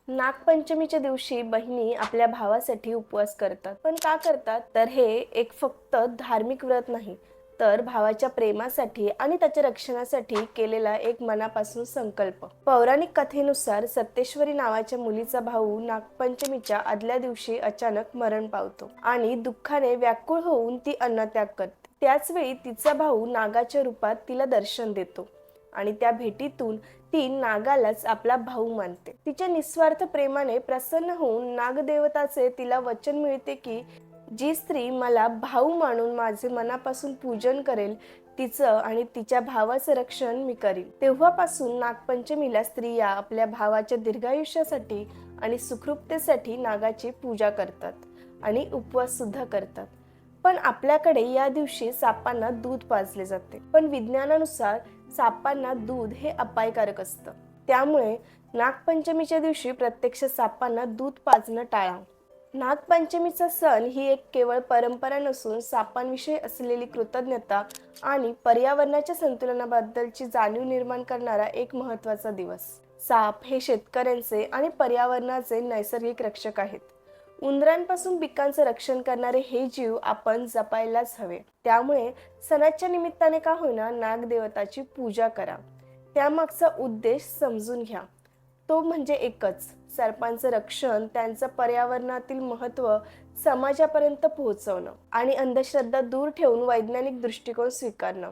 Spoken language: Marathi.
नागपंचमीच्या दिवशी बहिणी आपल्या भावासाठी उपवास करतात. पण का करतात? तर हे एक फक्त धार्मिक व्रत नाही, तर भावाच्या प्रेमासाठी आणि त्याच्या रक्षणासाठी केलेला एक मनापासून संकल्प. पौराणिक कथेनुसार सत्तेश्वरी नावाच्या मुलीचा भाऊ नागपंचमीच्या आदल्या दिवशी अचानक मरण पावतो आणि दुःखाने व्याकुळ होऊन ती अन्नत्याग करते. त्याच वेळी तिचा भाऊ नागाच्या रूपात तिला दर्शन देतो आणि त्या भेटीतून ती नागालाच आपला भाऊ मानते. तिच्या निस्वार्थ प्रेमाने प्रसन्न होऊन नागदेवताचे तिला वचन मिळते की जी स्त्री मला भाऊ मानून माझे मनापासून पूजन करेल, तिचं आणि तिच्या भावाचं रक्षण मी करीन. तेव्हापासून नागपंचमीला स्त्रिया आपल्या भावाच्या दीर्घायुष्यासाठी आणि सुखरूपतेसाठी नागाची पूजा करतात आणि उपवास सुद्धा करतात. पण आपल्याकडे या दिवशी सापांना दूध पाजले जाते. पण विज्ञानानुसार सापांना दूध हे अपायकारक असतं. त्यामुळे नागपंचमीच्या दिवशी प्रत्यक्ष सापांना दूध पाजणं टाळा. नागपंचमीचा सण ही एक केवळ परंपरा नसून सापांविषयी असलेली कृतज्ञता आणि पर्यावरणाच्या संतुलनाबद्दलची जाणीव निर्माण करणारा एक महत्त्वाचा दिवस. साप हे शेतकऱ्यांचे आणि पर्यावरणाचे नैसर्गिक रक्षक आहेत. उंदरांपासून पिकांचं रक्षण करणारे हे जीव आपण जपायलाच हवे. त्यामुळे सणाच्या निमित्ताने का होईना नागदेवताची पूजा करा. त्यामागचा उद्देश समजून घ्या. तो म्हणजे एकच, सर्पांचं रक्षण, त्यांचं पर्यावरणातील महत्त्व समाजापर्यंत पोहोचवणं आणि अंधश्रद्धा दूर ठेवून वैज्ञानिक दृष्टिकोन स्वीकारणं.